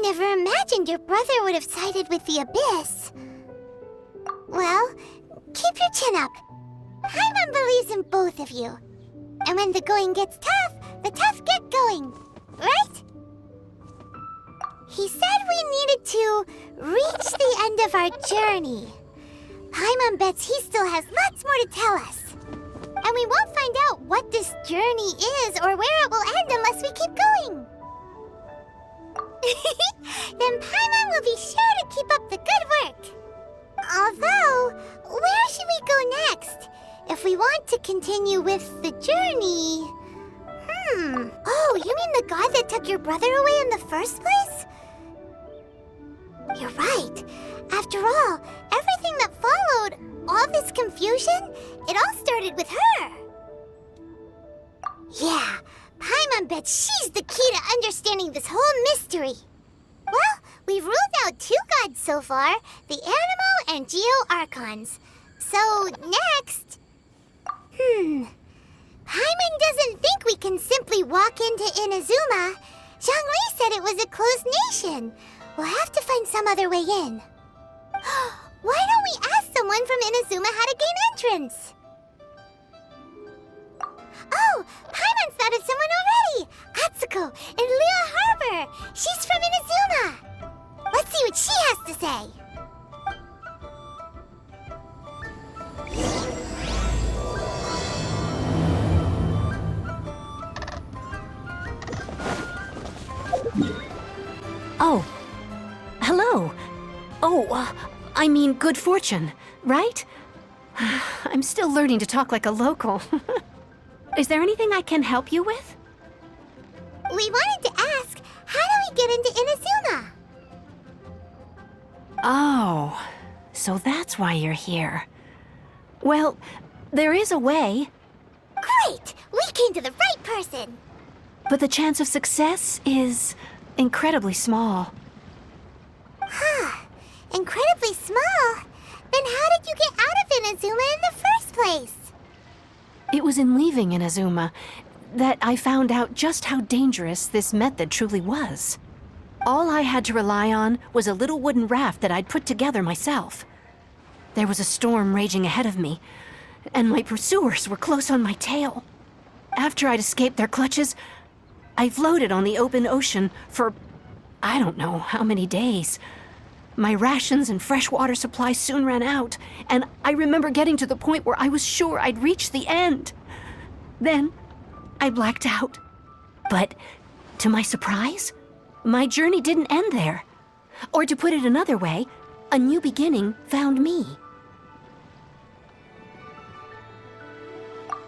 never imagined your brother would have sided with the Abyss. Well, keep your chin up. Paimon believes in both of you. And when the going gets tough, the tough get going, right? He said we needed to reach the end of our journey. Paimon bets he still has lots more to tell us. And we won't find out what this journey is or where it will end unless we keep going. Then Paimon will be sure to keep up the good work. Although, where should we go next? If we want to continue with the journey... Oh, you mean the god that took your brother away in the first place? You're right. After all, everything that followed, all this confusion, it all started with her. Yeah, Paimon bets she's the key to understanding this whole mystery. Well, we've ruled out 2 gods so far, the Animo and Geo Archons. So, next... Paimon doesn't think we can simply walk into Inazuma. Zhongli said it was a closed nation. We'll have to find some other way in. Why don't we ask someone from Inazuma how to gain entrance? Oh, Paimon's thought of someone already! Atsuko in Liyue Harbor! She's from Inazuma! Let's see what she has to say! Oh, hello. Oh, I mean good fortune, right? I'm still learning to talk like a local. Is there anything I can help you with? We wanted to ask, how do we get into Inazuma? Oh, so that's why you're here. Well, there is a way. Great! We came to the right person! But the chance of success is incredibly small. Huh. Incredibly small? Then how did you get out of Inazuma in the first place? It was in leaving Inazuma that I found out just how dangerous this method truly was. All I had to rely on was a little wooden raft that I'd put together myself. There was a storm raging ahead of me, and my pursuers were close on my tail. After I'd escaped their clutches, I floated on the open ocean for I don't know how many days. My rations and fresh water supply soon ran out, and I remember getting to the point where I was sure I'd reached the end. Then, I blacked out. But, to my surprise, my journey didn't end there. Or to put it another way, a new beginning found me.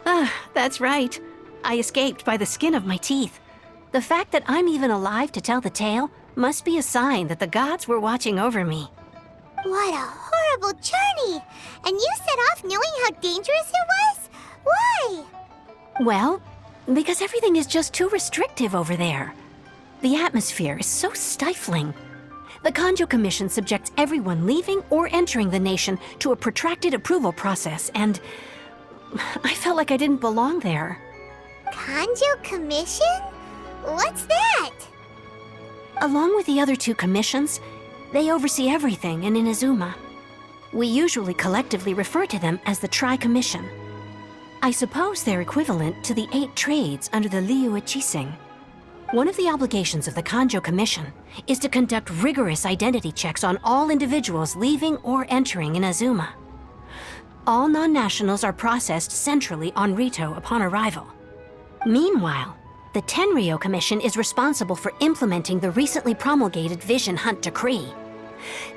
Ah, that's right. I escaped by the skin of my teeth. The fact that I'm even alive to tell the tale must be a sign that the gods were watching over me. What a horrible journey! And you set off knowing how dangerous it was? Why? Well, because everything is just too restrictive over there. The atmosphere is so stifling. The Kanjo Commission subjects everyone leaving or entering the nation to a protracted approval process, and I felt like I didn't belong there. Kanjo Commission? What's that? Along with the other 2 commissions, they oversee everything in Inazuma. We usually collectively refer to them as the Tri-Commission. I suppose they're equivalent to the 8 trades under the Liyue Chising. One of the obligations of the Kanjo Commission is to conduct rigorous identity checks on all individuals leaving or entering Inazuma. All non-nationals are processed centrally on Rito upon arrival. Meanwhile, the Tenryo Commission is responsible for implementing the recently promulgated Vision Hunt Decree.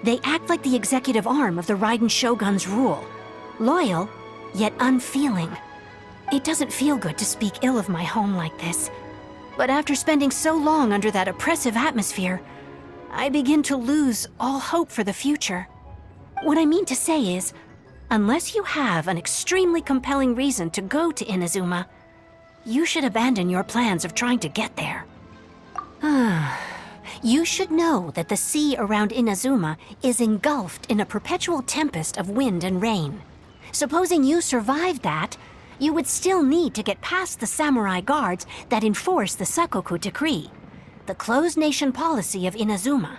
They act like the executive arm of the Raiden Shogun's rule, loyal, yet unfeeling. It doesn't feel good to speak ill of my home like this, but after spending so long under that oppressive atmosphere, I begin to lose all hope for the future. What I mean to say is, unless you have an extremely compelling reason to go to Inazuma, you should abandon your plans of trying to get there. You should know that the sea around Inazuma is engulfed in a perpetual tempest of wind and rain. Supposing you survived that, you would still need to get past the samurai guards that enforce the Sakoku Decree. the closed nation policy of Inazuma.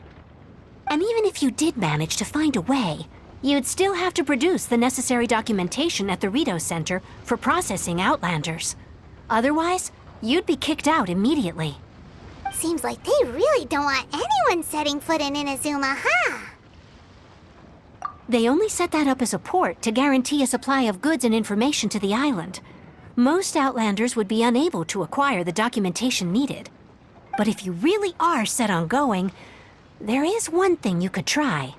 And even if you did manage to find a way, you'd still have to produce the necessary documentation at the Rito Center for processing Outlanders. Otherwise, you'd be kicked out immediately. Seems like they really don't want anyone setting foot in Inazuma, huh? They only set that up as a port to guarantee a supply of goods and information to the island. Most Outlanders would be unable to acquire the documentation needed. But if you really are set on going, there is one thing you could try.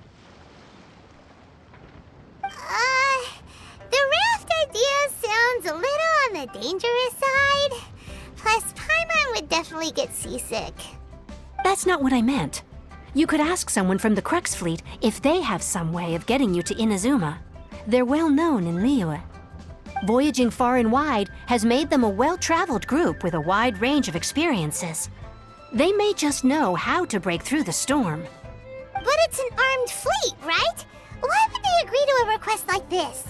The raft idea sounds a little on the dangerous side. Plus, Paimon would definitely get seasick. That's not what I meant. You could ask someone from the Crux fleet if they have some way of getting you to Inazuma. They're well known in Liyue. Voyaging far and wide has made them a well-traveled group with a wide range of experiences. They may just know how to break through the storm. But it's an armed fleet, right? Why would they agree to a request like this?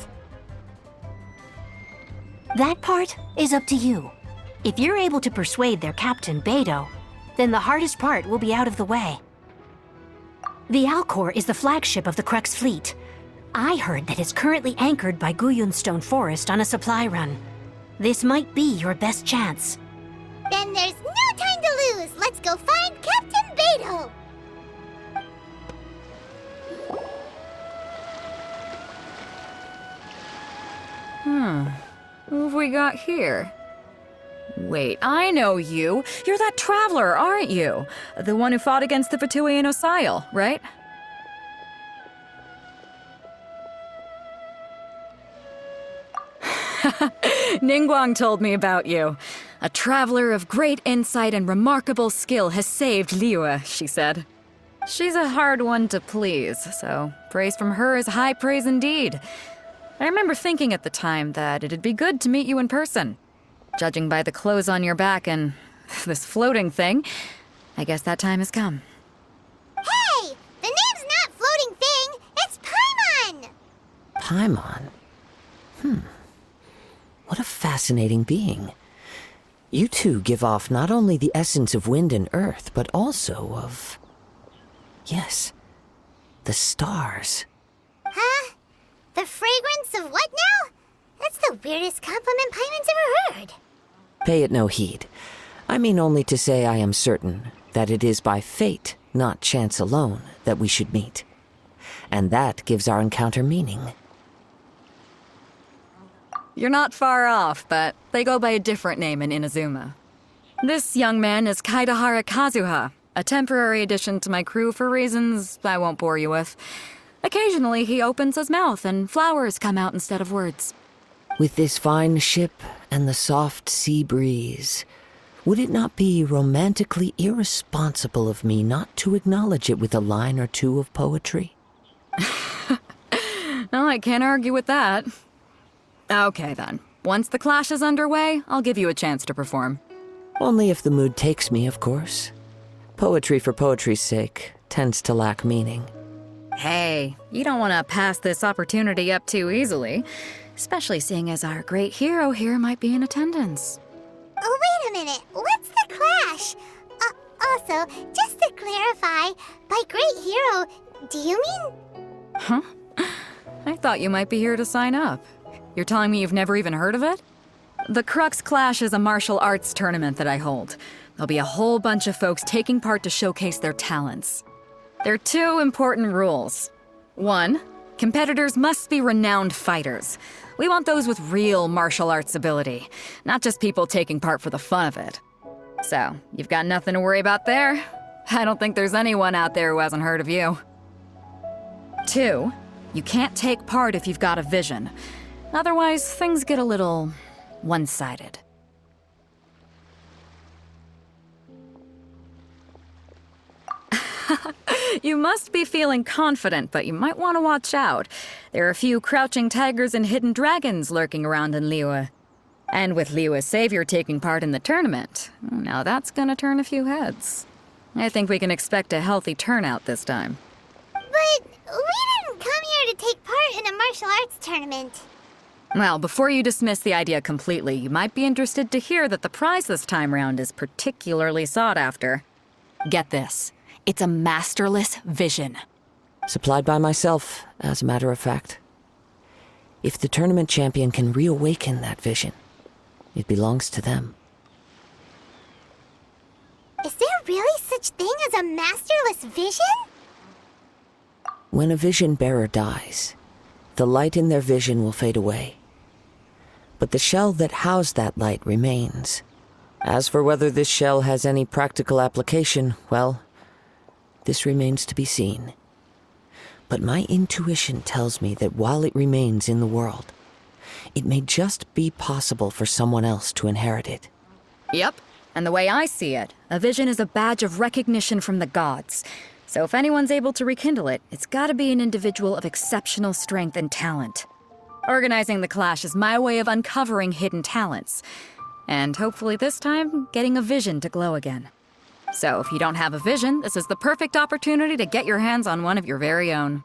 That part is up to you. If you're able to persuade their captain, Beidou, then the hardest part will be out of the way. The Alcor is the flagship of the Crux fleet. I heard that it's currently anchored by Guyunstone Forest on a supply run. This might be your best chance. Then there's no time to lose. Let's go find Captain Beidou. Who have we got here? Wait, I know you. You're that traveler, aren't you? The one who fought against the Fatui and Osile, right? Ningguang told me about you. A traveler of great insight and remarkable skill has saved Liyue, she said. She's a hard one to please, so praise from her is high praise indeed. I remember thinking at the time that it'd be good to meet you in person. Judging by the clothes on your back and this floating thing, I guess that time has come. Hey! The name's not Floating Thing, it's Paimon! Paimon? What a fascinating being. You two give off not only the essence of wind and earth, but also of... yes, the stars. Huh? The fragrance of what now? That's the weirdest compliment Paimon's ever heard. Pay it no heed. I mean only to say I am certain that it is by fate, not chance alone, that we should meet. And that gives our encounter meaning. You're not far off, but they go by a different name in Inazuma. This young man is Kaidahara Kazuha, a temporary addition to my crew for reasons I won't bore you with. Occasionally, he opens his mouth and flowers come out instead of words. With this fine ship and the soft sea breeze, would it not be romantically irresponsible of me not to acknowledge it with a line or two of poetry? Well, I can't argue with that. Okay, then. Once the clash is underway, I'll give you a chance to perform. Only if the mood takes me, of course. Poetry for poetry's sake tends to lack meaning. Hey, you don't want to pass this opportunity up too easily, especially seeing as our great hero here might be in attendance. Oh, wait a minute. What's the clash? Also, just to clarify, by great hero, do you mean... Huh? I thought you might be here to sign up. You're telling me you've never even heard of it? The Crux Clash is a martial arts tournament that I hold. There'll be a whole bunch of folks taking part to showcase their talents. There are two important rules. 1, competitors must be renowned fighters. We want those with real martial arts ability, not just people taking part for the fun of it. So, you've got nothing to worry about there. I don't think there's anyone out there who hasn't heard of you. 2, you can't take part if you've got a vision. Otherwise, things get a little one-sided. You must be feeling confident, but you might want to watch out. There are a few crouching tigers and hidden dragons lurking around in Liyue. And with Liyue's savior taking part in the tournament, now that's gonna turn a few heads. I think we can expect a healthy turnout this time. But we didn't come here to take part in a martial arts tournament. Well, before you dismiss the idea completely, you might be interested to hear that the prize this time round is particularly sought after. Get this. It's a masterless vision. Supplied by myself, as a matter of fact. If the tournament champion can reawaken that vision, it belongs to them. Is there really such thing as a masterless vision? When a vision bearer dies, the light in their vision will fade away. But the shell that housed that light remains. As for whether this shell has any practical application, well, this remains to be seen. But my intuition tells me that while it remains in the world, it may just be possible for someone else to inherit it. Yep. And the way I see it, a vision is a badge of recognition from the gods. So if anyone's able to rekindle it, it's gotta be an individual of exceptional strength and talent. Organizing the clash is my way of uncovering hidden talents. And hopefully this time, getting a vision to glow again. So if you don't have a vision, this is the perfect opportunity to get your hands on one of your very own.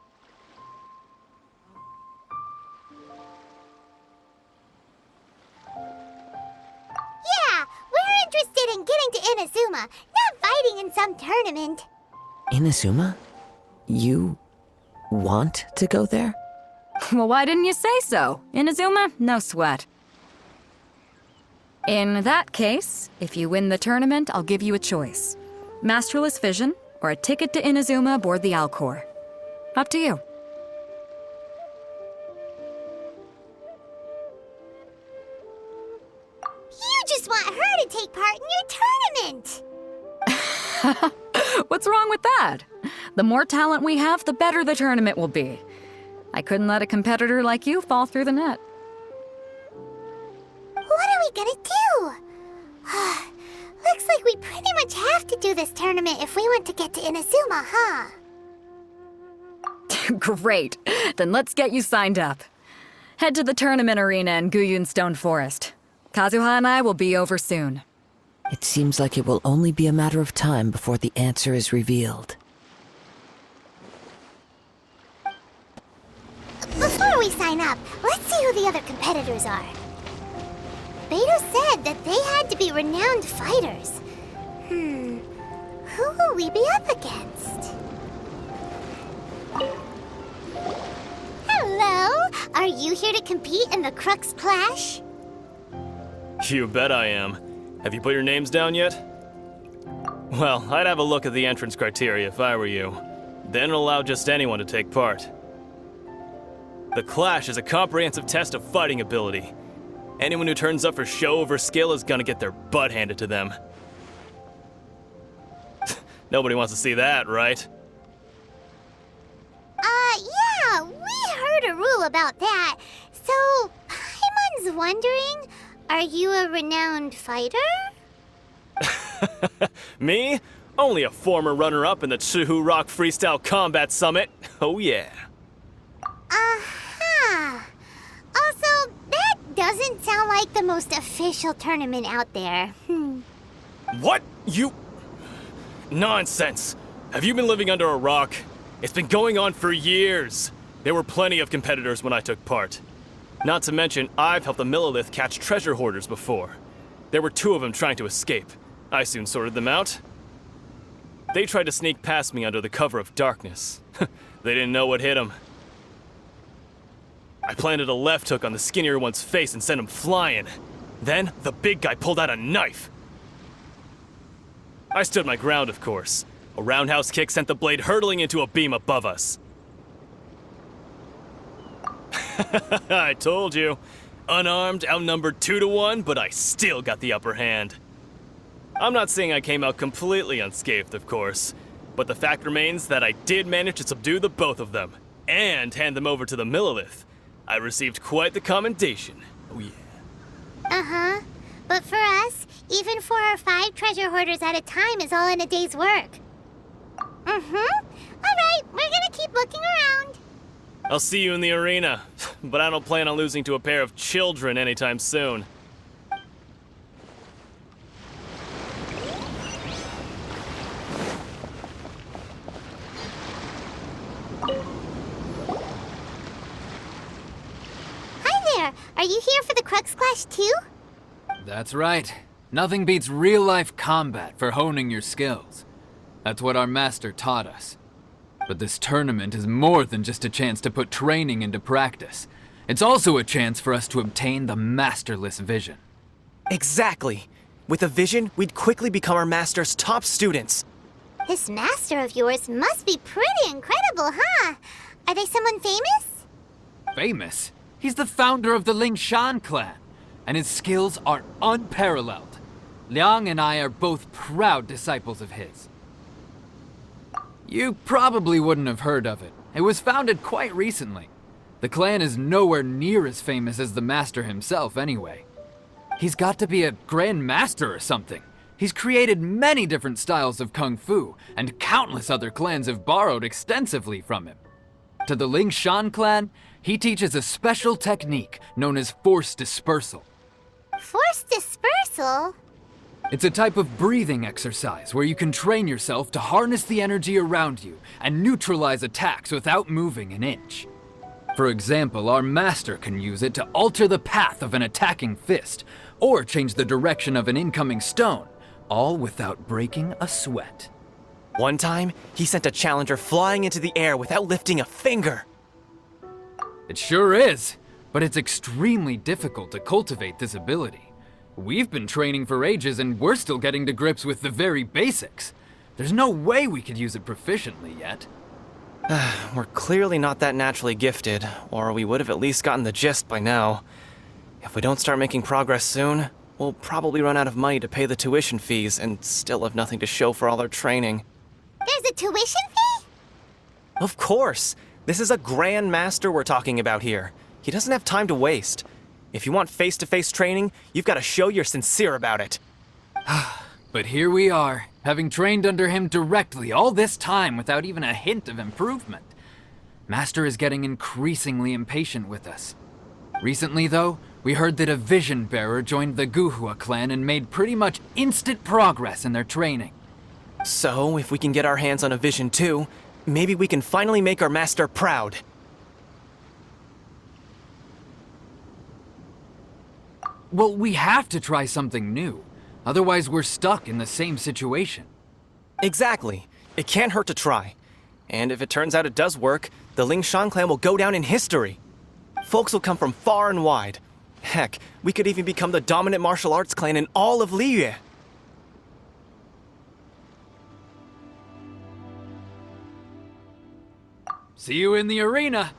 Yeah, we're interested in getting to Inazuma, not fighting in some tournament. Inazuma? You want to go there? Well, why didn't you say so? Inazuma? No sweat. In that case, if you win the tournament, I'll give you a choice. Masterless Vision, or a ticket to Inazuma aboard the Alcor. Up to you. You just want her to take part in your tournament! What's wrong with that? The more talent we have, the better the tournament will be. I couldn't let a competitor like you fall through the net. What are we gonna do? Looks like we pretty much have to do this tournament if we want to get to Inazuma, huh? Great. Then let's get you signed up. Head to the tournament arena in Guyun Stone Forest. Kazuha and I will be over soon. It seems like it will only be a matter of time before the answer is revealed. Before we sign up, let's see who the other competitors are. Beto said that they had to be renowned fighters. Who will we be up against? Hello! Are you here to compete in the Crux Clash? You bet I am. Have you put your names down yet? Well, I'd have a look at the entrance criteria if I were you. Then allow just anyone to take part. The Clash is a comprehensive test of fighting ability. Anyone who turns up for show over skill is gonna get their butt handed to them. Nobody wants to see that, right? Yeah, we heard a rule about that. So, Paimon's wondering, are you a renowned fighter? Me? Only a former runner-up in the Chihu Rock Freestyle Combat Summit. Oh yeah. Also, that doesn't sound like the most official tournament out there. What? You... Nonsense. Have you been living under a rock? It's been going on for years. There were plenty of competitors when I took part. Not to mention, I've helped the Millilith catch treasure hoarders before. There were 2 of them trying to escape. I soon sorted them out. They tried to sneak past me under the cover of darkness. They didn't know what hit them. I planted a left hook on the skinnier one's face and sent him flying. Then, the big guy pulled out a knife. I stood my ground, of course. A roundhouse kick sent the blade hurtling into a beam above us. I told you. Unarmed, outnumbered 2-1, but I still got the upper hand. I'm not saying I came out completely unscathed, of course, but the fact remains that I did manage to subdue the both of them, and hand them over to the Millilith. I received quite the commendation. Oh yeah. But for us, even 4 or 5 treasure hoarders at a time is all in a day's work. Alright, we're gonna keep looking around. I'll see you in the arena, but I don't plan on losing to a pair of children anytime soon. Hi there, are you here for the Crux Clash too? That's right. Nothing beats real-life combat for honing your skills. That's what our master taught us. But this tournament is more than just a chance to put training into practice. It's also a chance for us to obtain the masterless vision. Exactly. With a vision, we'd quickly become our master's top students. This master of yours must be pretty incredible, huh? Are they someone famous? Famous? He's the founder of the Lingshan clan, and his skills are unparalleled. Liang and I are both proud disciples of his. You probably wouldn't have heard of it. It was founded quite recently. The clan is nowhere near as famous as the master himself anyway. He's got to be a grand master or something. He's created many different styles of kung fu, and countless other clans have borrowed extensively from him. To the Lingshan clan, he teaches a special technique known as force dispersal. Force dispersal? It's a type of breathing exercise where you can train yourself to harness the energy around you and neutralize attacks without moving an inch. For example, our master can use it to alter the path of an attacking fist, or change the direction of an incoming stone, all without breaking a sweat. One time, he sent a challenger flying into the air without lifting a finger. It sure is, but it's extremely difficult to cultivate this ability. We've been training for ages and we're still getting to grips with the very basics. There's no way we could use it proficiently yet. We're clearly not that naturally gifted, or we would have at least gotten the gist by now. If we don't start making progress soon, we'll probably run out of money to pay the tuition fees and still have nothing to show for all our training. There's a tuition fee? Of course! This is a grand master we're talking about here. He doesn't have time to waste. If you want face-to-face training, you've got to show you're sincere about it. But here we are, having trained under him directly all this time without even a hint of improvement. Master is getting increasingly impatient with us. Recently, though, we heard that a vision bearer joined the Guhua clan and made pretty much instant progress in their training. So, if we can get our hands on a vision too, maybe we can finally make our master proud. Well, we have to try something new. Otherwise, we're stuck in the same situation. Exactly. It can't hurt to try. And if it turns out it does work, the Lingshan clan will go down in history. Folks will come from far and wide. Heck, we could even become the dominant martial arts clan in all of Liyue. See you in the arena!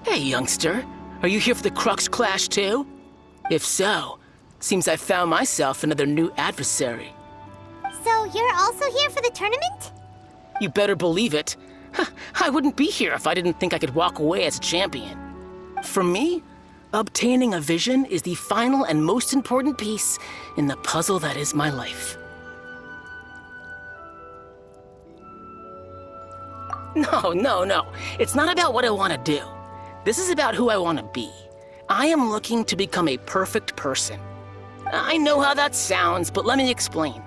Hey, youngster. Are you here for the Crux Clash too? If so, seems I found myself another new adversary. So you're also here for the tournament? You better believe it. I wouldn't be here if I didn't think I could walk away as a champion. For me, obtaining a vision is the final and most important piece in the puzzle that is my life. No. It's not about what I want to do. This is about who I want to be. I am looking to become a perfect person. I know how that sounds, but let me explain.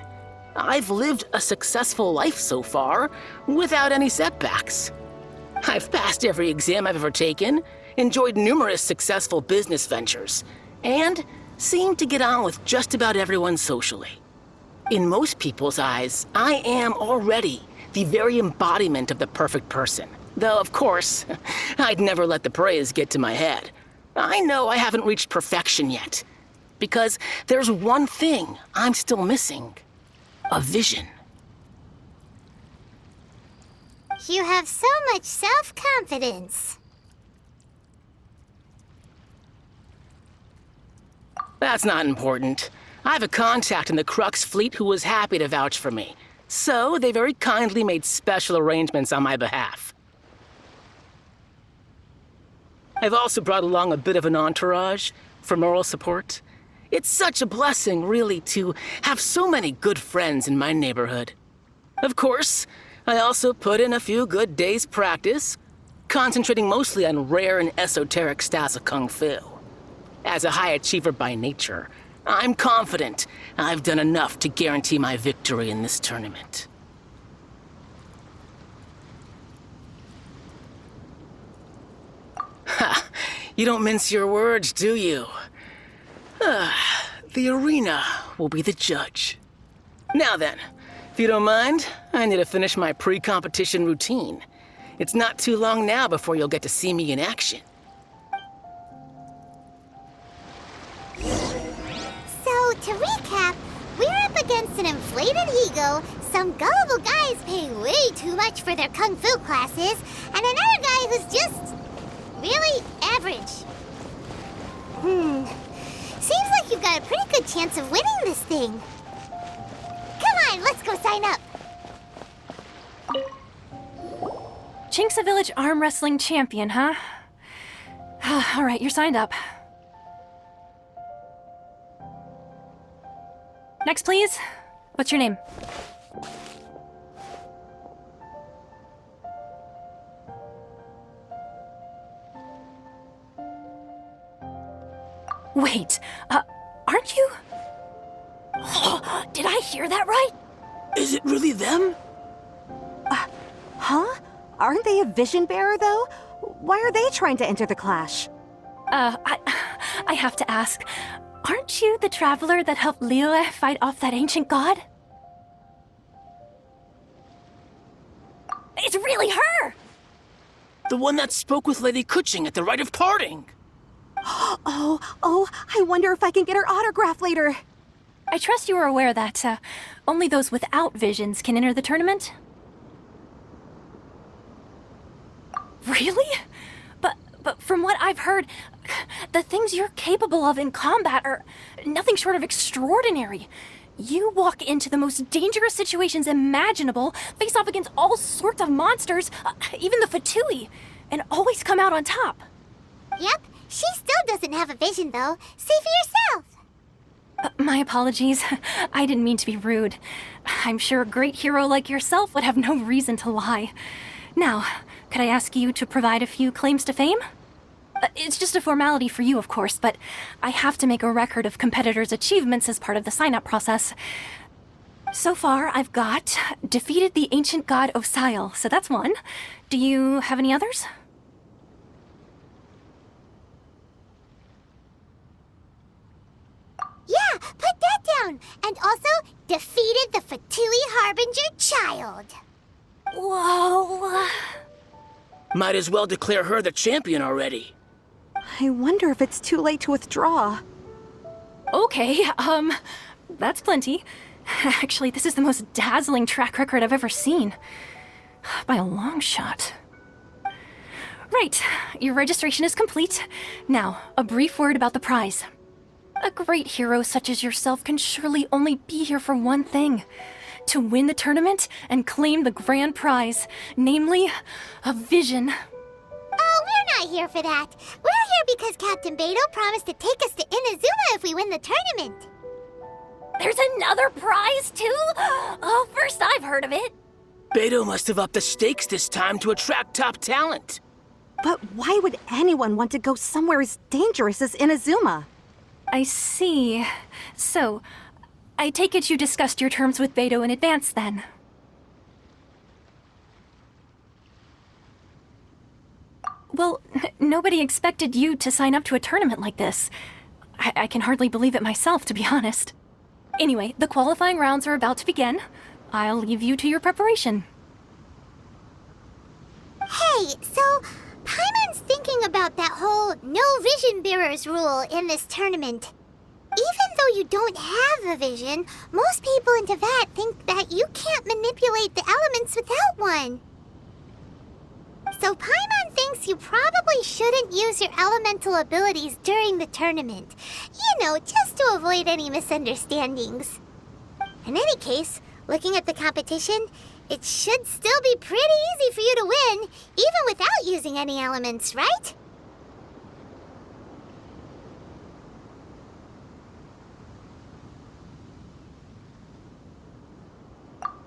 I've lived a successful life so far, without any setbacks. I've passed every exam I've ever taken, enjoyed numerous successful business ventures, and seemed to get on with just about everyone socially. In most people's eyes, I am already the very embodiment of the perfect person. Though, of course, I'd never let the praise get to my head. I know I haven't reached perfection yet, because there's one thing I'm still missing. A vision. You have so much self-confidence. That's not important. I have a contact in the Crux fleet who was happy to vouch for me. So they very kindly made special arrangements on my behalf. I've also brought along a bit of an entourage for moral support. It's such a blessing, really, to have so many good friends in my neighborhood. Of course, I also put in a few good days' practice, concentrating mostly on rare and esoteric styles of kung fu. As a high achiever by nature, I'm confident I've done enough to guarantee my victory in this tournament. Ha! You don't mince your words, do you? The arena will be the judge. Now then, if you don't mind, I need to finish my pre-competition routine. It's not too long now before you'll get to see me in action. So, to recap, we're up against an inflated ego, some gullible guys paying way too much for their kung fu classes, and another guy who's just really average. Seems like you've got a pretty good chance of winning this thing. Come on, let's go sign up. Chinksa Village Arm Wrestling Champion, huh? All right, you're signed up. Next, please. What's your name? Wait, aren't you? Did I hear that right? Is it really them? Huh? Aren't they a vision bearer, though? Why are they trying to enter the clash? I have to ask, aren't you the traveler that helped Liyue fight off that ancient god? It's really her! The one that spoke with Lady Kuching at the rite of parting. Oh, I wonder if I can get her autograph later. I trust you are aware that only those without visions can enter the tournament? Really? But from what I've heard, the things you're capable of in combat are nothing short of extraordinary. You walk into the most dangerous situations imaginable, face off against all sorts of monsters, even the Fatui, and always come out on top. Yep, she still doesn't have a vision, though. See for yourself. My apologies. I didn't mean to be rude. I'm sure a great hero like yourself would have no reason to lie. Now, could I ask you to provide a few claims to fame? It's just a formality for you, of course, but I have to make a record of competitors' achievements as part of the sign-up process. So far, I've got defeated the ancient god Osial, so that's one. Do you have any others? Yeah, put that down. And also, defeated the Fatui Harbinger child. Whoa. Might as well declare her the champion already. I wonder if it's too late to withdraw. Okay, that's plenty. Actually, this is the most dazzling track record I've ever seen. By a long shot. Right, your registration is complete. Now, a brief word about the prize. A great hero such as yourself can surely only be here for one thing. To win the tournament and claim the grand prize, namely, a vision. Oh, we're not here for that. We're here because Captain Beto promised to take us to Inazuma if we win the tournament. There's another prize, too? Oh, first I've heard of it. Beto must have upped the stakes this time to attract top talent. But why would anyone want to go somewhere as dangerous as Inazuma? I see. So, I take it you discussed your terms with Beto in advance, then? Well, nobody expected you to sign up to a tournament like this. I can hardly believe it myself, to be honest. Anyway, the qualifying rounds are about to begin. I'll leave you to your preparation. Hey, so Paimon's thinking about that whole no vision bearers rule in this tournament. Even though you don't have a vision, most people in Teyvat think that you can't manipulate the elements without one. So Paimon thinks you probably shouldn't use your elemental abilities during the tournament. You know, just to avoid any misunderstandings. In any case, looking at the competition, it should still be pretty easy for you to win, even without using any elements, right?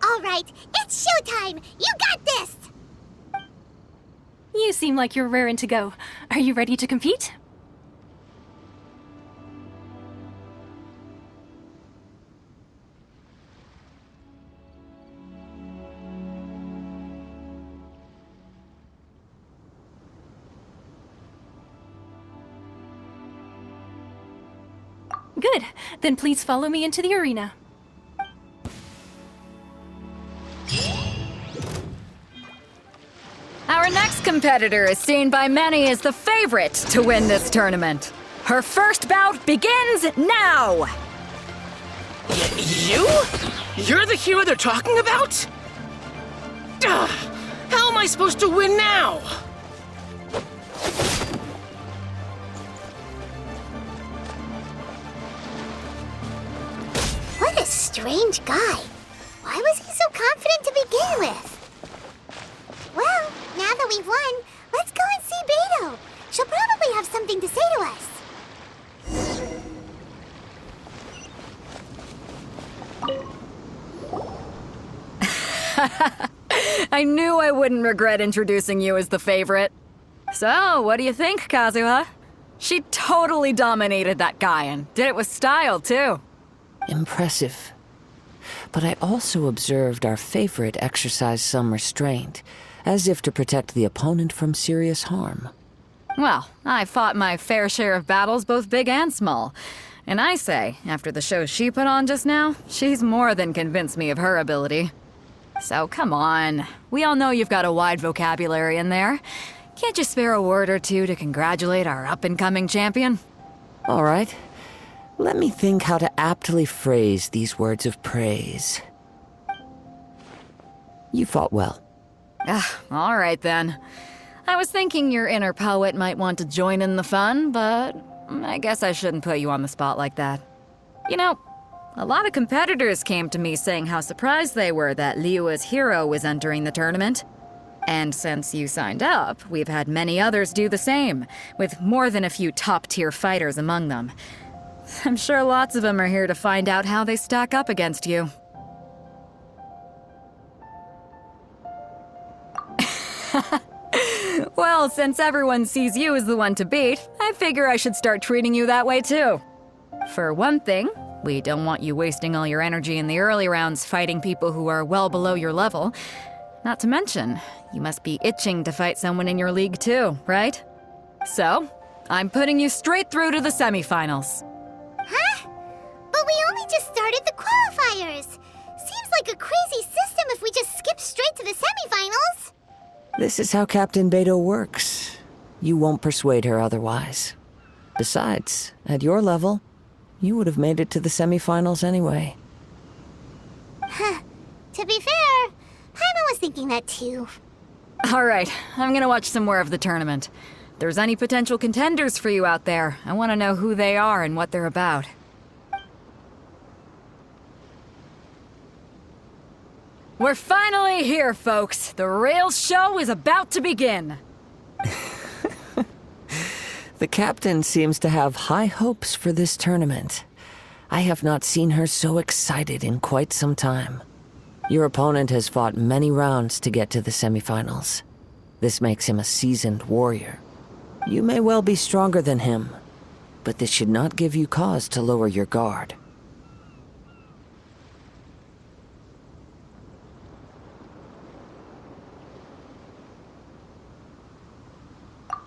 All right, it's showtime! You got this! You seem like you're raring to go. Are you ready to compete? Good. Then please follow me into the arena. Our next competitor is seen by many as the favorite to win this tournament. Her first bout begins now! You? You're the hero they're talking about? Ugh, how am I supposed to win now? What a strange guy. Why was he so confident to begin with? Well, now that we've won, let's go and see Beto. She'll probably have something to say to us. I knew I wouldn't regret introducing you as the favorite. So, what do you think, Kazuha? She totally dominated that guy and did it with style, too. Impressive. But I also observed our favorite exercise some restraint, as if to protect the opponent from serious harm. Well, I fought my fair share of battles, both big and small. And I say, after the show she put on just now, she's more than convinced me of her ability. So come on, we all know you've got a wide vocabulary in there. Can't you spare a word or two to congratulate our up-and-coming champion? All right. Let me think how to aptly phrase these words of praise. You fought well. All right then. I was thinking your inner poet might want to join in the fun, but I guess I shouldn't put you on the spot like that. You know, a lot of competitors came to me saying how surprised they were that Liyue's hero was entering the tournament. And since you signed up, we've had many others do the same, with more than a few top-tier fighters among them. I'm sure lots of them are here to find out how they stack up against you. Well, since everyone sees you as the one to beat, I figure I should start treating you that way too. For one thing, we don't want you wasting all your energy in the early rounds fighting people who are well below your level. Not to mention, you must be itching to fight someone in your league too, right? So, I'm putting you straight through to the semifinals. Huh? But we only just started the qualifiers. Seems like a crazy system if we just skip straight to the semifinals. This is how Captain Beto works. You won't persuade her otherwise. Besides, at your level, you would have made it to the semifinals anyway. Huh. To be fair, Paimon was thinking that too. All right, I'm gonna watch some more of the tournament. If there's any potential contenders for you out there, I want to know who they are and what they're about. We're finally here, folks. The real show is about to begin. The captain seems to have high hopes for this tournament. I have not seen her so excited in quite some time. Your opponent has fought many rounds to get to the semifinals. This makes him a seasoned warrior. You may well be stronger than him, but this should not give you cause to lower your guard.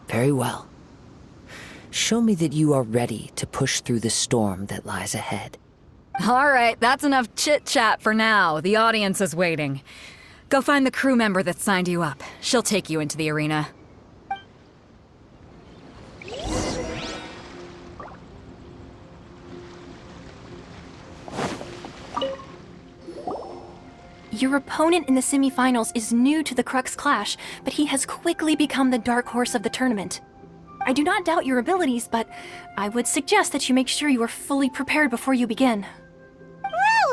Very well. Show me that you are ready to push through the storm that lies ahead. All right, that's enough chit-chat for now. The audience is waiting. Go find the crew member that signed you up. She'll take you into the arena. Your opponent in the semifinals is new to the Crux Clash, but he has quickly become the dark horse of the tournament. I do not doubt your abilities, but I would suggest that you make sure you are fully prepared before you begin.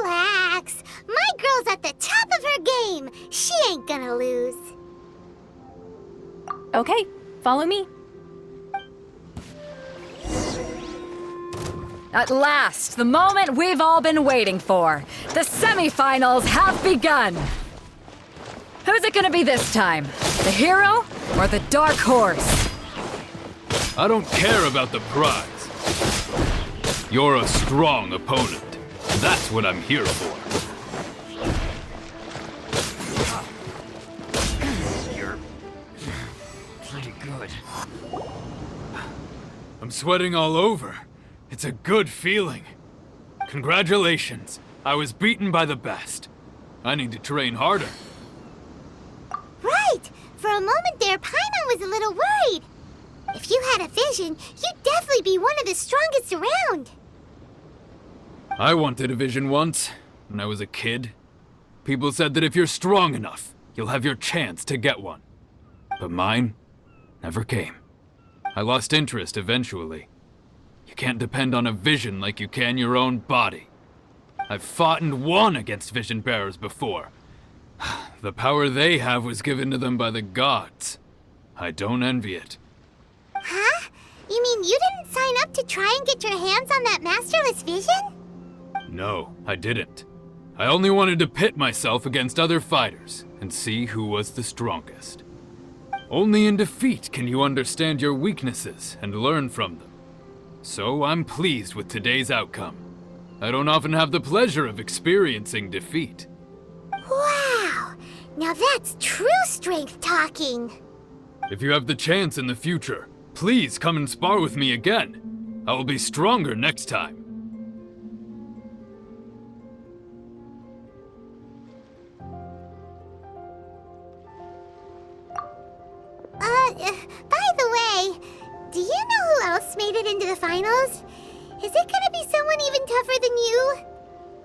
Relax. My girl's at the top of her game. She ain't gonna lose. Okay, follow me. At last, the moment we've all been waiting for. The semifinals have begun. Who's it gonna be this time? The hero or the dark horse? I don't care about the prize. You're a strong opponent. That's what I'm here for. You're pretty good. I'm sweating all over. It's a good feeling. Congratulations. I was beaten by the best. I need to train harder. Right! For a moment there, Paimon was a little worried. If you had a vision, you'd definitely be one of the strongest around. I wanted a vision once, when I was a kid. People said that if you're strong enough, you'll have your chance to get one. But mine never came. I lost interest eventually. You can't depend on a vision like you can your own body. I've fought and won against vision bearers before. The power they have was given to them by the gods. I don't envy it. Huh? You mean you didn't sign up to try and get your hands on that masterless vision? No, I didn't. I only wanted to pit myself against other fighters and see who was the strongest. Only in defeat can you understand your weaknesses and learn from them. So I'm pleased with today's outcome. I don't often have the pleasure of experiencing defeat. Wow! Now that's true strength talking. If you have the chance in the future, please come and spar with me again. I will be stronger next time. By the way, do you know who else made it into the finals? Is it gonna be someone even tougher than you?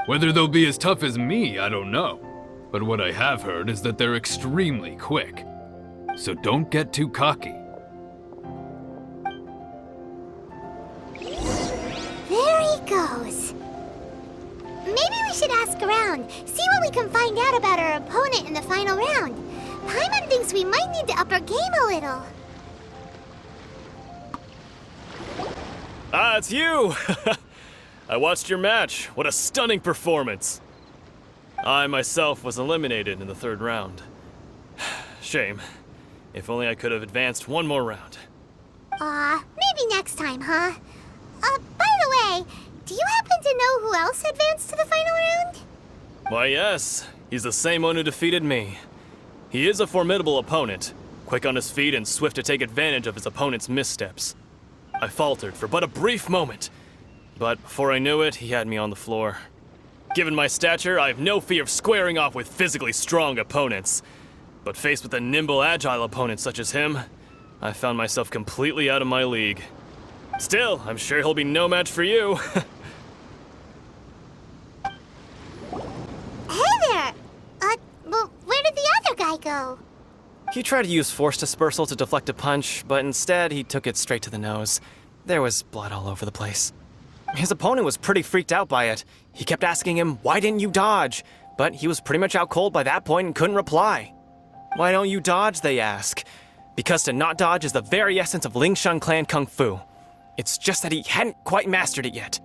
Whether they'll be as tough as me, I don't know. But what I have heard is that they're extremely quick. So don't get too cocky. There he goes. Maybe we should ask around, see what we can find out about our opponent in the final round. Paimon thinks we might need to up our game a little. Ah, it's you! I watched your match. What a stunning performance. I myself was eliminated in the third round. Shame. If only I could have advanced one more round. Maybe next time, huh? By the way, do you happen to know who else advanced to the final round? Why, yes. He's the same one who defeated me. He is a formidable opponent, quick on his feet and swift to take advantage of his opponent's missteps. I faltered for but a brief moment, but before I knew it, he had me on the floor. Given my stature, I have no fear of squaring off with physically strong opponents. But faced with a nimble, agile opponent such as him, I found myself completely out of my league. Still, I'm sure he'll be no match for you. Hey there! Well, where did the other guy go? He tried to use force dispersal to deflect a punch, but instead he took it straight to the nose. There was blood all over the place. His opponent was pretty freaked out by it. He kept asking him, "Why didn't you dodge?" But he was pretty much out cold by that point and couldn't reply. "Why don't you dodge?" they ask. Because to not dodge is the very essence of Lingshan clan kung fu. It's just that he hadn't quite mastered it yet.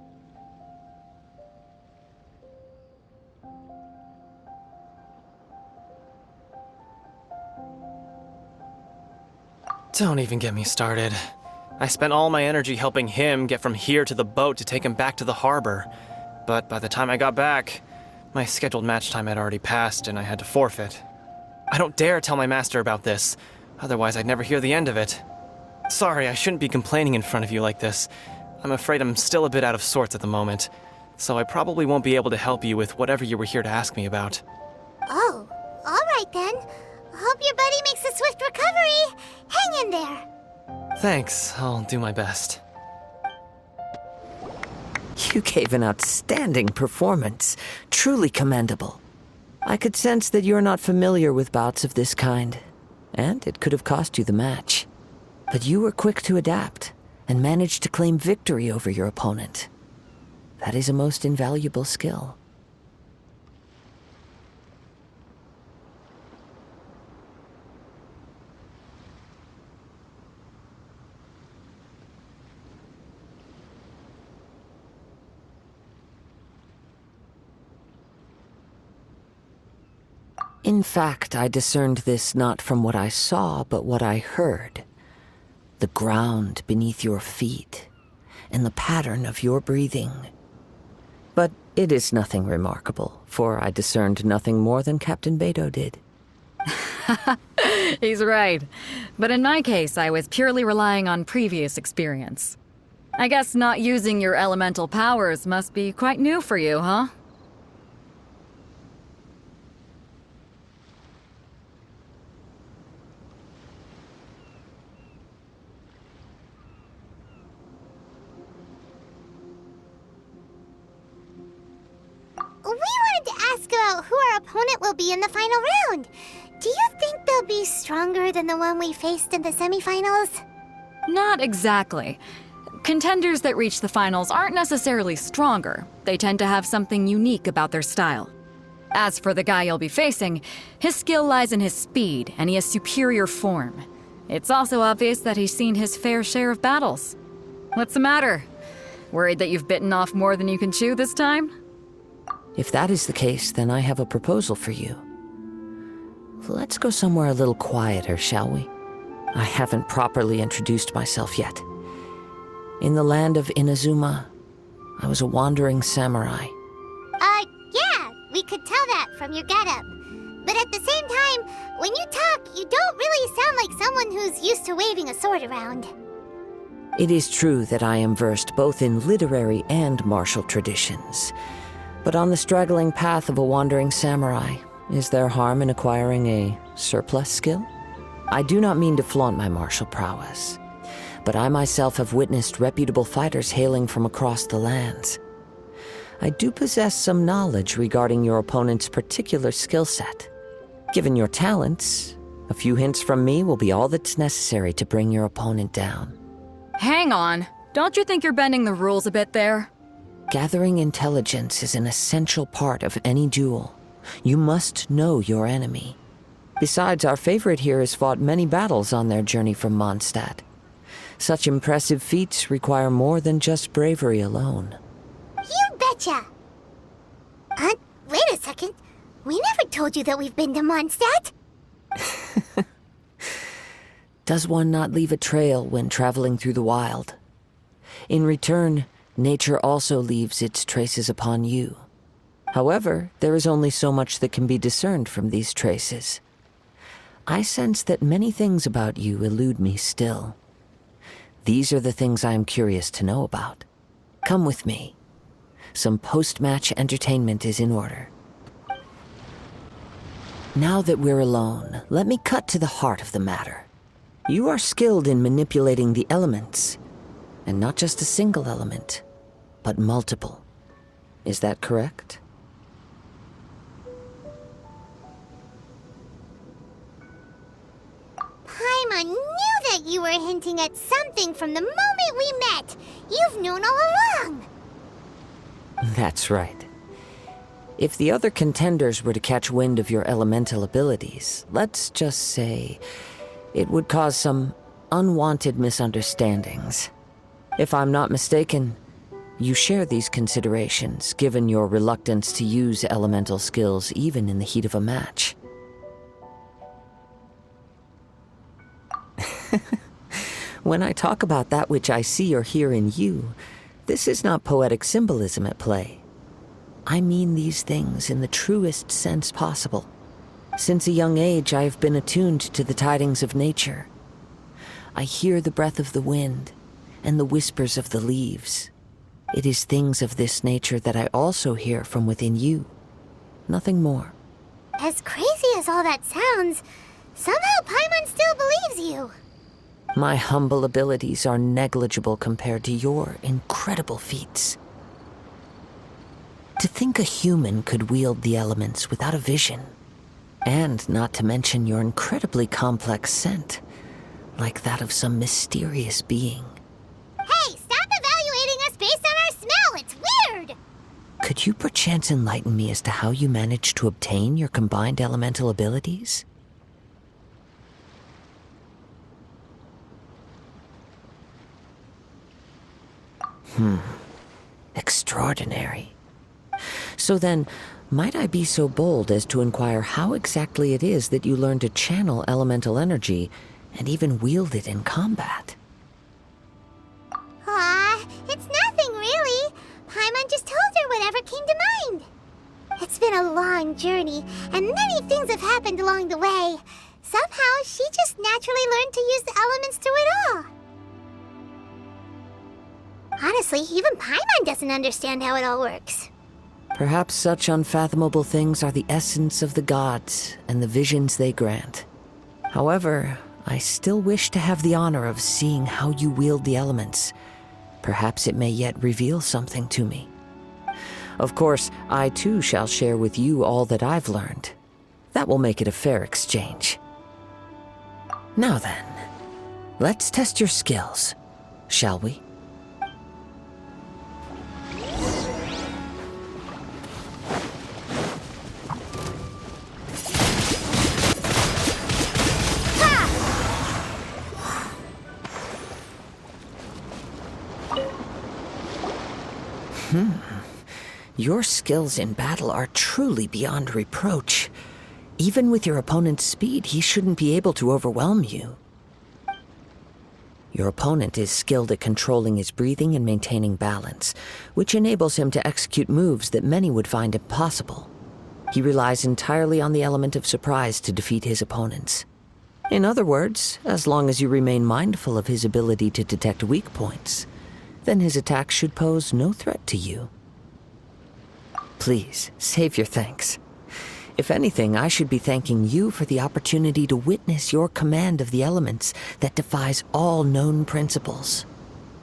Don't even get me started. I spent all my energy helping him get from here to the boat to take him back to the harbor. But by the time I got back, my scheduled match time had already passed and I had to forfeit. I don't dare tell my master about this, otherwise I'd never hear the end of it. Sorry, I shouldn't be complaining in front of you like this. I'm afraid I'm still a bit out of sorts at the moment, so I probably won't be able to help you with whatever you were here to ask me about. Oh, all right then. Hope your buddy makes a swift recovery. Hang in there. Thanks, I'll do my best. You gave an outstanding performance. Truly commendable. I could sense that you're not familiar with bouts of this kind, and it could have cost you the match. But you were quick to adapt, and managed to claim victory over your opponent. That is a most invaluable skill. In fact, I discerned this not from what I saw, but what I heard. The ground beneath your feet, and the pattern of your breathing. But it is nothing remarkable, for I discerned nothing more than Captain Beto did. He's right. But in my case, I was purely relying on previous experience. I guess not using your elemental powers must be quite new for you, huh? We wanted to ask about who our opponent will be in the final round. Do you think they'll be stronger than the one we faced in the semifinals? Not exactly. Contenders that reach the finals aren't necessarily stronger. They tend to have something unique about their style. As for the guy you'll be facing, his skill lies in his speed, and he has superior form. It's also obvious that he's seen his fair share of battles. What's the matter? Worried that you've bitten off more than you can chew this time? If that is the case, then I have a proposal for you. Let's go somewhere a little quieter, shall we? I haven't properly introduced myself yet. In the land of Inazuma, I was a wandering samurai. Yeah, we could tell that from your getup. But at the same time, when you talk, you don't really sound like someone who's used to waving a sword around. It is true that I am versed both in literary and martial traditions. But on the straggling path of a wandering samurai, is there harm in acquiring a surplus skill? I do not mean to flaunt my martial prowess, but I myself have witnessed reputable fighters hailing from across the lands. I do possess some knowledge regarding your opponent's particular skill set. Given your talents, a few hints from me will be all that's necessary to bring your opponent down. Hang on. Don't you think you're bending the rules a bit there? Gathering intelligence is an essential part of any duel. You must know your enemy. Besides, our favorite here has fought many battles on their journey from Mondstadt. Such impressive feats require more than just bravery alone. You betcha! Wait a second. We never told you that we've been to Mondstadt. Does one not leave a trail when traveling through the wild? In return, nature also leaves its traces upon you. However, there is only so much that can be discerned from these traces. I sense that many things about you elude me still. These are the things I am curious to know about. Come with me. Some post-match entertainment is in order. Now that we're alone, let me cut to the heart of the matter. You are skilled in manipulating the elements, and not just a single element, but multiple. Is that correct? Paimon knew that you were hinting at something from the moment we met. You've known all along. That's right. If the other contenders were to catch wind of your elemental abilities, let's just say it would cause some unwanted misunderstandings. If I'm not mistaken, you share these considerations, given your reluctance to use elemental skills even in the heat of a match. When I talk about that which I see or hear in you, this is not poetic symbolism at play. I mean these things in the truest sense possible. Since a young age, I have been attuned to the tidings of nature. I hear the breath of the wind and the whispers of the leaves. It is things of this nature that I also hear from within you. Nothing more. As crazy as all that sounds, somehow Paimon still believes you. My humble abilities are negligible compared to your incredible feats. To think a human could wield the elements without a vision, and not to mention your incredibly complex scent, like that of some mysterious being. Hey, stop evaluating us based on our smell! It's weird! Could you perchance enlighten me as to how you managed to obtain your combined elemental abilities? Extraordinary. So then, might I be so bold as to inquire how exactly it is that you learned to channel elemental energy and even wield it in combat? It's nothing really. Paimon just told her whatever came to mind. It's been a long journey, and many things have happened along the way. Somehow, she just naturally learned to use the elements through it all. Honestly, even Paimon doesn't understand how it all works. Perhaps such unfathomable things are the essence of the gods and the visions they grant. However, I still wish to have the honor of seeing how you wield the elements. Perhaps it may yet reveal something to me. Of course, I too shall share with you all that I've learned. That will make it a fair exchange. Now then, let's test your skills, shall we? Your skills in battle are truly beyond reproach. Even with your opponent's speed, he shouldn't be able to overwhelm you. Your opponent is skilled at controlling his breathing and maintaining balance, which enables him to execute moves that many would find impossible. He relies entirely on the element of surprise to defeat his opponents. In other words, as long as you remain mindful of his ability to detect weak points, then his attacks should pose no threat to you. Please, save your thanks. If anything, I should be thanking you for the opportunity to witness your command of the elements that defies all known principles.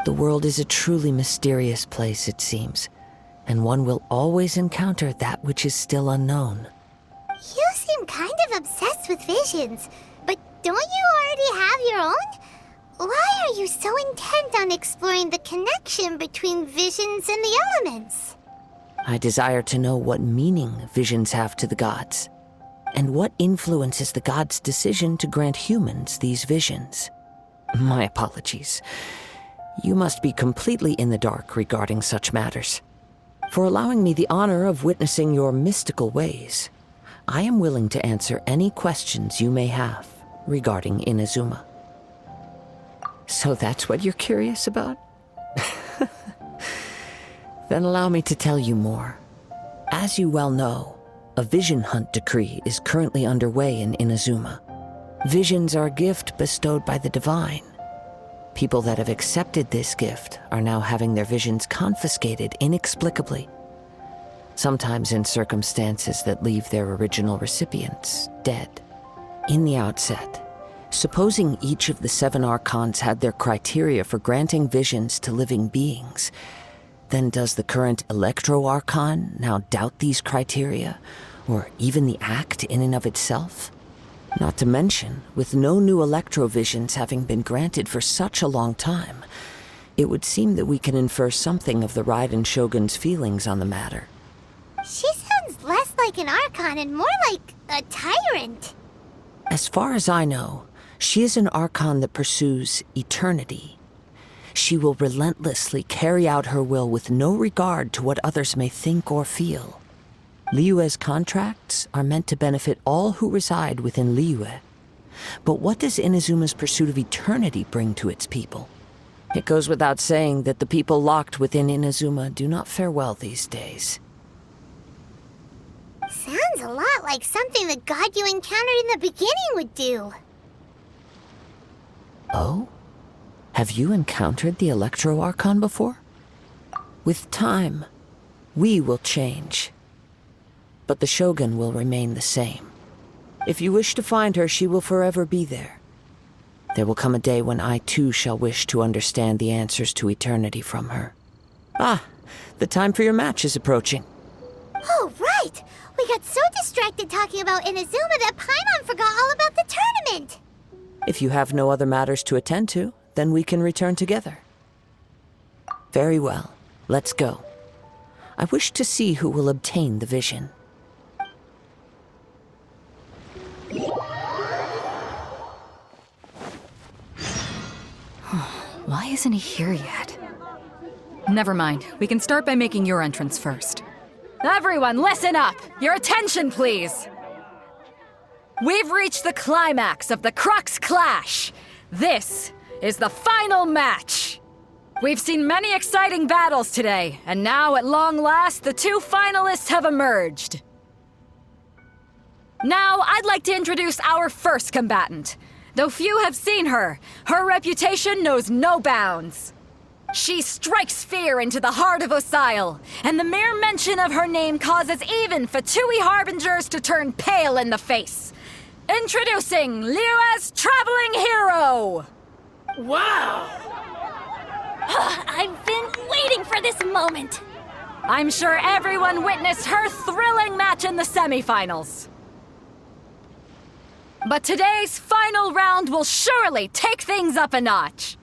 The world is a truly mysterious place, it seems, and one will always encounter that which is still unknown. You seem kind of obsessed with visions, but don't you already have your own? Why are you so intent on exploring the connection between visions and the elements? I desire to know what meaning visions have to the gods, and what influences the gods' decision to grant humans these visions. My apologies. You must be completely in the dark regarding such matters. For allowing me the honor of witnessing your mystical ways, I am willing to answer any questions you may have regarding Inazuma. So that's what you're curious about? Then allow me to tell you more. As you well know, a vision hunt decree is currently underway in Inazuma. Visions are a gift bestowed by the divine. People that have accepted this gift are now having their visions confiscated inexplicably, sometimes in circumstances that leave their original recipients dead. In the outset, supposing each of the 7 Archons had their criteria for granting visions to living beings, then does the current Electro-Archon now doubt these criteria, or even the act in and of itself? Not to mention, with no new Electro-visions having been granted for such a long time, it would seem that we can infer something of the Raiden Shogun's feelings on the matter. She sounds less like an Archon and more like a tyrant. As far as I know, she is an Archon that pursues eternity. She will relentlessly carry out her will with no regard to what others may think or feel. Liyue's contracts are meant to benefit all who reside within Liyue. But what does Inazuma's pursuit of eternity bring to its people? It goes without saying that the people locked within Inazuma do not fare well these days. Sounds a lot like something the god you encountered in the beginning would do. Oh? Have you encountered the Electro-Archon before? With time, we will change. But the Shogun will remain the same. If you wish to find her, she will forever be there. There will come a day when I too shall wish to understand the answers to eternity from her. Ah, the time for your match is approaching. Oh, right! We got so distracted talking about Inazuma that Paimon forgot all about the tournament! If you have no other matters to attend to, then we can return together. Very well, let's go. I wish to see who will obtain the vision. Why isn't he here yet? Never mind. We can start by making your entrance first. Everyone, listen up! Your attention, please! We've reached the climax of the Crux Clash! This is the final match! We've seen many exciting battles today, and now, at long last, the 2 finalists have emerged. Now, I'd like to introduce our first combatant. Though few have seen her, her reputation knows no bounds. She strikes fear into the heart of Osile, and the mere mention of her name causes even Fatui harbingers to turn pale in the face. Introducing Liyue's traveling hero! Wow! I've been waiting for this moment. I'm sure everyone witnessed her thrilling match in the semifinals. But today's final round will surely take things up a notch.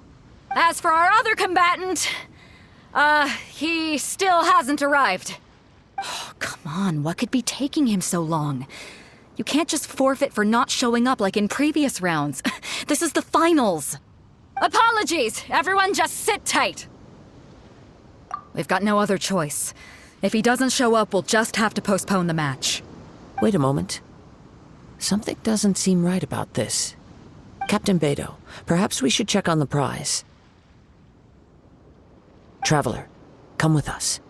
As for our other combatant, he still hasn't arrived. Oh, come on, what could be taking him so long? You can't just forfeit for not showing up like in previous rounds. This is the finals. Apologies, everyone just sit tight. We've got no other choice. If he doesn't show up, we'll just have to postpone the match. Wait a moment. Something doesn't seem right about this. Captain Beidou, perhaps we should check on the prize. Traveler, come with us.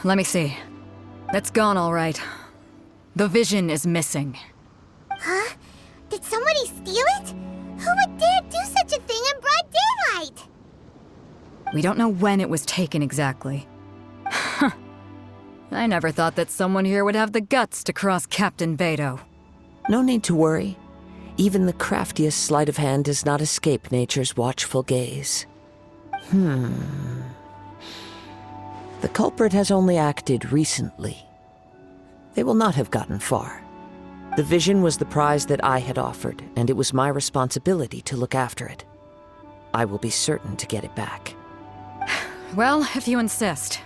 Let me see. It's gone all right. The vision is missing. Huh? Did somebody steal it? Who would dare do such a thing in broad daylight? We don't know when it was taken exactly. I never thought that someone here would have the guts to cross Captain Beidou. No need to worry. Even the craftiest sleight of hand does not escape nature's watchful gaze. The culprit has only acted recently. They will not have gotten far. The vision was the prize that I had offered, and it was my responsibility to look after it. I will be certain to get it back. Well, if you insist.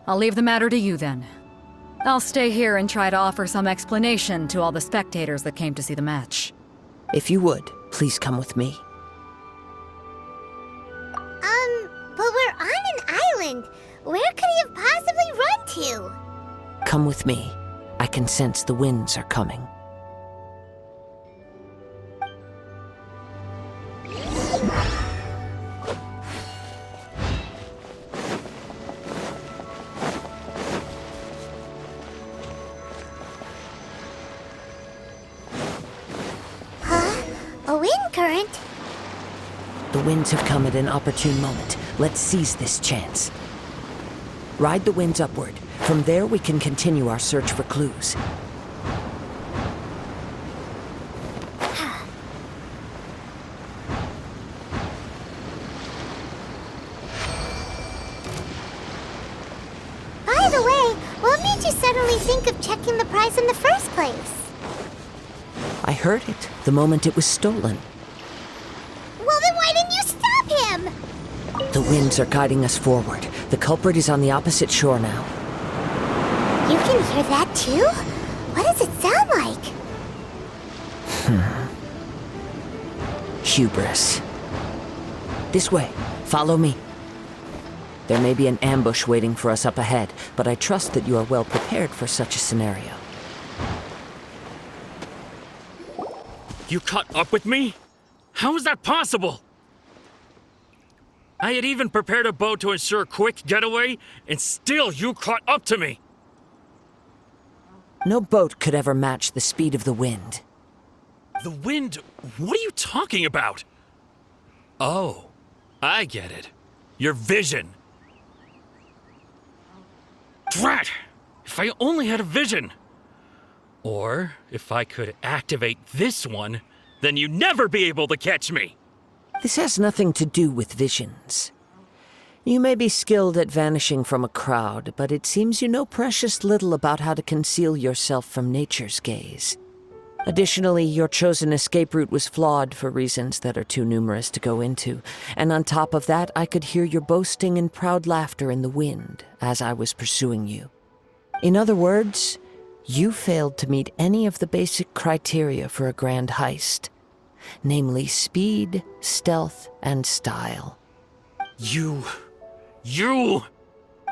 I'll leave the matter to you then. I'll stay here and try to offer some explanation to all the spectators that came to see the match. If you would, please come with me. But we're on an island. Where could he have possibly run to? Come with me. I can sense the winds are coming. A wind current? The winds have come at an opportune moment. Let's seize this chance. Ride the winds upward. From there, we can continue our search for clues. By the way, what made you suddenly think of checking the prize in the first place? I heard it the moment it was stolen. Well, then why didn't you stop him? The winds are guiding us forward. The culprit is on the opposite shore now. You can hear that too? What does it sound like? Hubris. This way. Follow me. There may be an ambush waiting for us up ahead, but I trust that you are well prepared for such a scenario. You caught up with me? How is that possible? I had even prepared a boat to ensure a quick getaway, and still you caught up to me! No boat could ever match the speed of the wind. The wind? What are you talking about? Oh, I get it. Your vision. Drat! If I only had a vision! Or, if I could activate this one, then you'd never be able to catch me! This has nothing to do with visions. You may be skilled at vanishing from a crowd, but it seems you know precious little about how to conceal yourself from nature's gaze. Additionally, your chosen escape route was flawed for reasons that are too numerous to go into, and on top of that, I could hear your boasting and proud laughter in the wind as I was pursuing you. In other words, you failed to meet any of the basic criteria for a grand heist, namely speed, stealth, and style. You...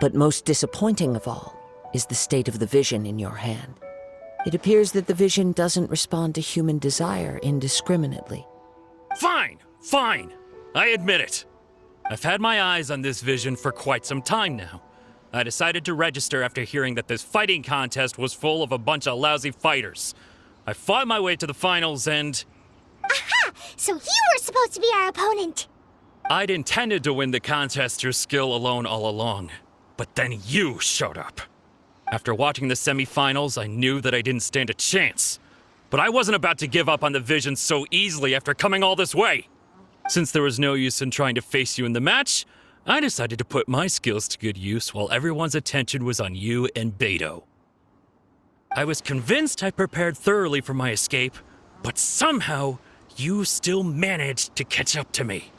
But most disappointing of all is the state of the vision in your hand. It appears that the vision doesn't respond to human desire indiscriminately. Fine! I admit it. I've had my eyes on this vision for quite some time now. I decided to register after hearing that this fighting contest was full of a bunch of lousy fighters. I fought my way to the finals and Aha! So you were supposed to be our opponent! I'd intended to win the contest through skill alone all along. But then you showed up. After watching the semifinals, I knew that I didn't stand a chance. But I wasn't about to give up on the vision so easily after coming all this way. Since there was no use in trying to face you in the match, I decided to put my skills to good use while everyone's attention was on you and Beto. I was convinced I prepared thoroughly for my escape, but somehow you still managed to catch up to me.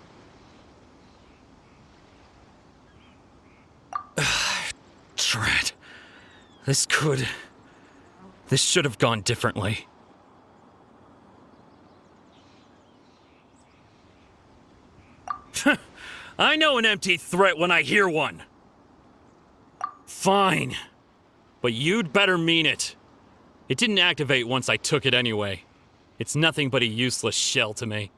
Drat. This should have gone differently. I know an empty threat when I hear one. Fine. But you'd better mean it. It didn't activate once I took it anyway. It's nothing but a useless shell to me.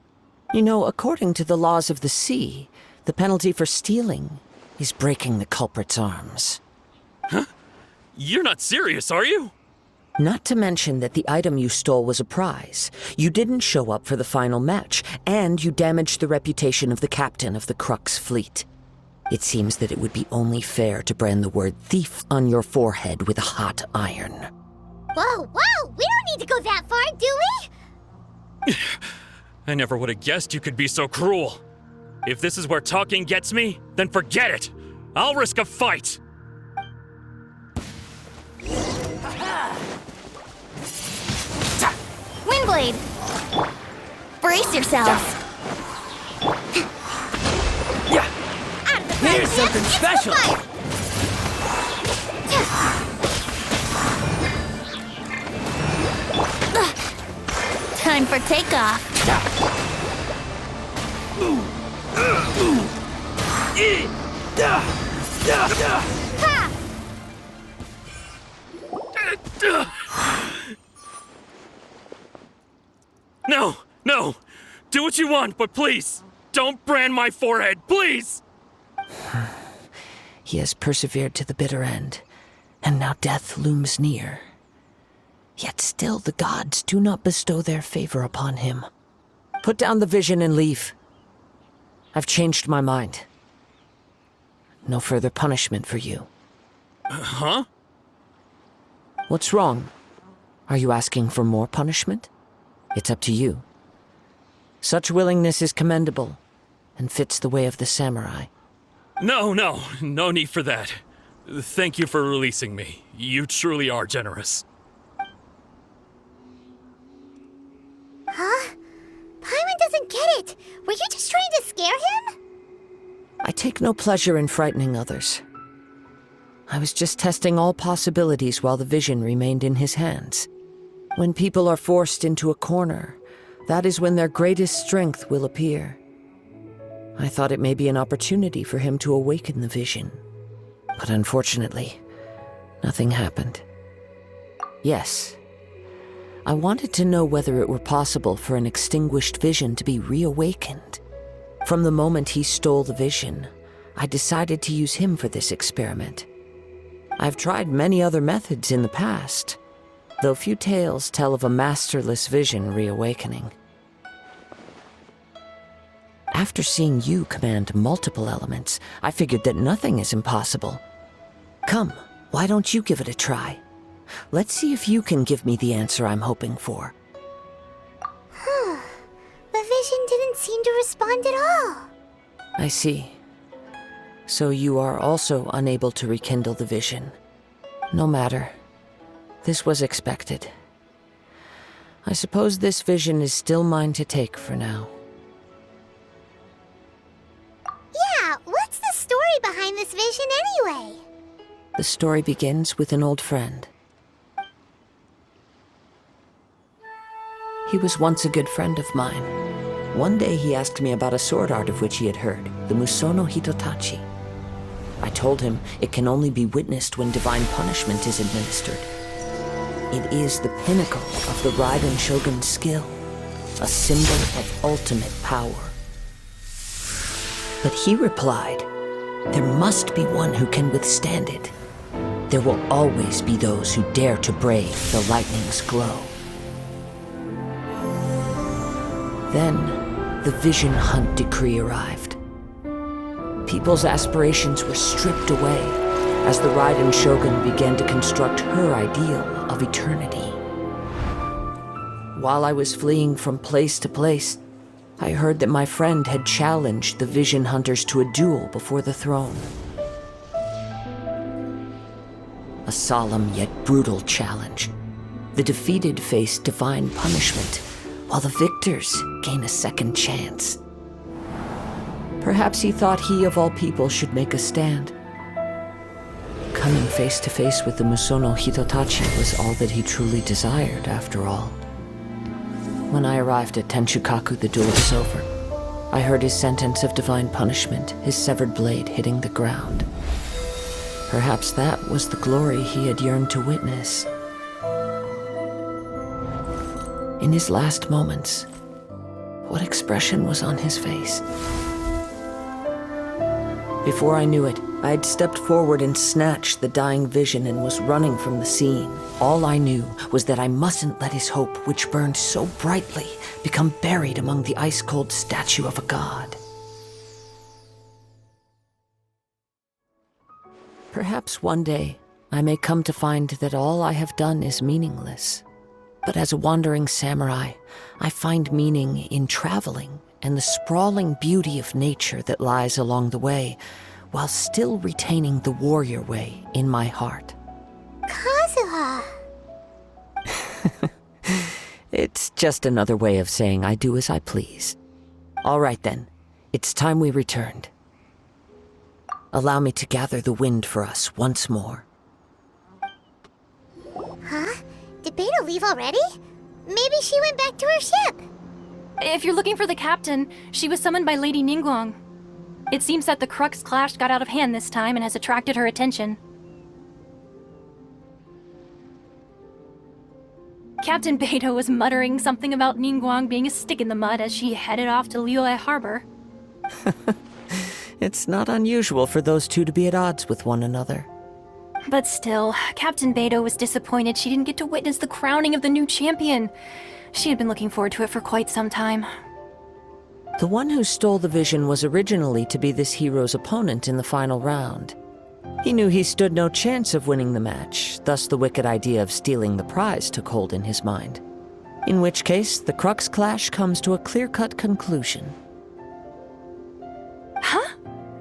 You know, according to the laws of the sea, the penalty for stealing is breaking the culprit's arms. Huh? You're not serious, are you? Not to mention that the item you stole was a prize. You didn't show up for the final match, and you damaged the reputation of the captain of the Crux fleet. It seems that it would be only fair to brand the word thief on your forehead with a hot iron. Whoa, whoa! We don't need to go that far, do we? I never would have guessed you could be so cruel. If this is where talking gets me, then forget it. I'll risk a fight. Windblade! Brace yourselves! Yeah! Out of the frying Here's pan, something into the special. fire! Time for takeoff. Ha! No, no. Do what you want, but please, don't brand my forehead, please! He has persevered to the bitter end, and now death looms near. Yet still the gods do not bestow their favor upon him. Put down the vision and leave. I've changed my mind. No further punishment for you. Huh? What's wrong? Are you asking for more punishment? It's up to you. Such willingness is commendable, and fits the way of the samurai. No need for that. Thank you for releasing me. You truly are generous. Huh? Paimon doesn't get it. Were you just trying to scare him? I take no pleasure in frightening others. I was just testing all possibilities while the vision remained in his hands. When people are forced into a corner, that is when their greatest strength will appear. I thought it may be an opportunity for him to awaken the vision. But unfortunately, nothing happened. Yes, I wanted to know whether it were possible for an extinguished vision to be reawakened. From the moment he stole the vision, I decided to use him for this experiment. I've tried many other methods in the past, though few tales tell of a masterless vision reawakening. After seeing you command multiple elements, I figured that nothing is impossible. Come, why don't you give it a try? Let's see if you can give me the answer I'm hoping for. The vision didn't seem to respond at all. I see. So you are also unable to rekindle the vision. No matter. This was expected. I suppose this vision is still mine to take for now. Yeah, what's the story behind this vision anyway? The story begins with an old friend. He was once a good friend of mine. One day he asked me about a sword art of which he had heard, the Musono Hitotachi. I told him it can only be witnessed when divine punishment is administered. It is the pinnacle of the Raiden Shogun's skill, a symbol of ultimate power. But he replied, there must be one who can withstand it. There will always be those who dare to brave the lightning's glow. Then, the Vision Hunt decree arrived. People's aspirations were stripped away as the Raiden Shogun began to construct her ideal of eternity. While I was fleeing from place to place, I heard that my friend had challenged the Vision Hunters to a duel before the throne. A solemn yet brutal challenge. The defeated face divine punishment, while the victors gain a second chance. Perhaps he thought he of all people should make a stand. Coming face to face with the Musono Hitotachi was all that he truly desired, after all. When I arrived at Tenshukaku, the duel was over. I heard his sentence of divine punishment, his severed blade hitting the ground. Perhaps that was the glory he had yearned to witness. In his last moments, what expression was on his face? Before I knew it, I had stepped forward and snatched the dying vision and was running from the scene. All I knew was that I mustn't let his hope, which burned so brightly, become buried among the ice-cold statue of a god. Perhaps one day, I may come to find that all I have done is meaningless. But as a wandering samurai, I find meaning in traveling and the sprawling beauty of nature that lies along the way, while still retaining the warrior way in my heart. Kazuha! It's just another way of saying I do as I please. All right then, it's time we returned. Allow me to gather the wind for us once more. Huh? Did Beto leave already? Maybe she went back to her ship. If you're looking for the captain, she was summoned by Lady Ningguang. It seems that the Crux clash got out of hand this time and has attracted her attention. Captain Beto was muttering something about Ningguang being a stick in the mud as she headed off to Liyue Harbor. It's not unusual for those two to be at odds with one another. But still, Captain Beto was disappointed she didn't get to witness the crowning of the new champion. She had been looking forward to it for quite some time. The one who stole the vision was originally to be this hero's opponent in the final round. He knew he stood no chance of winning the match, thus the wicked idea of stealing the prize took hold in his mind. In which case, the Crux clash comes to a clear-cut conclusion. Huh?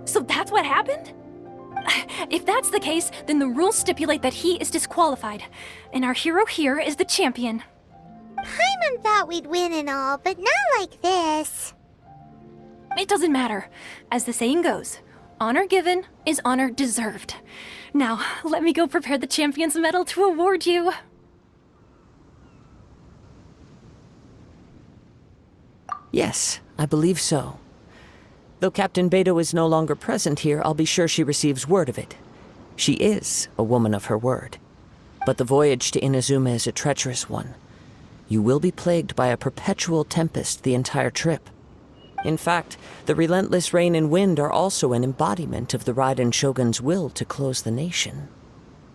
So that's what happened? If that's the case, then the rules stipulate that he is disqualified, and our hero here is the champion. Paimon thought we'd win and all, but not like this. It doesn't matter. As the saying goes, honor given is honor deserved. Now, let me go prepare the champion's medal to award you. Yes, I believe so. Though Captain Beto is no longer present here, I'll be sure she receives word of it. She is a woman of her word. But the voyage to Inazuma is a treacherous one. You will be plagued by a perpetual tempest the entire trip. In fact, the relentless rain and wind are also an embodiment of the Raiden Shogun's will to close the nation.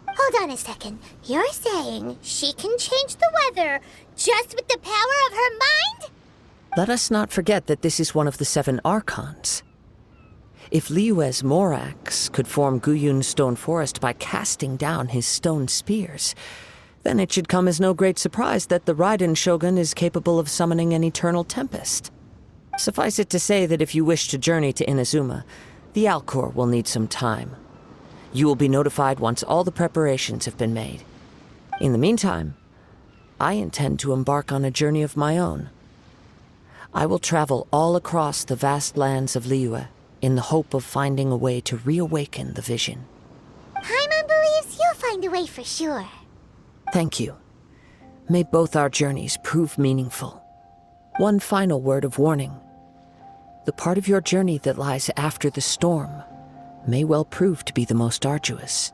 Hold on a second. You're saying she can change the weather just with the power of her mind? Let us not forget that this is one of the 7 Archons. If Liyue's Morax could form Guyun's stone forest by casting down his stone spears, then it should come as no great surprise that the Raiden Shogun is capable of summoning an eternal tempest. Suffice it to say that if you wish to journey to Inazuma, the Alcor will need some time. You will be notified once all the preparations have been made. In the meantime, I intend to embark on a journey of my own. I will travel all across the vast lands of Liyue in the hope of finding a way to reawaken the vision. Paimon believes you'll find a way for sure. Thank you. May both our journeys prove meaningful. One final word of warning. The part of your journey that lies after the storm may well prove to be the most arduous.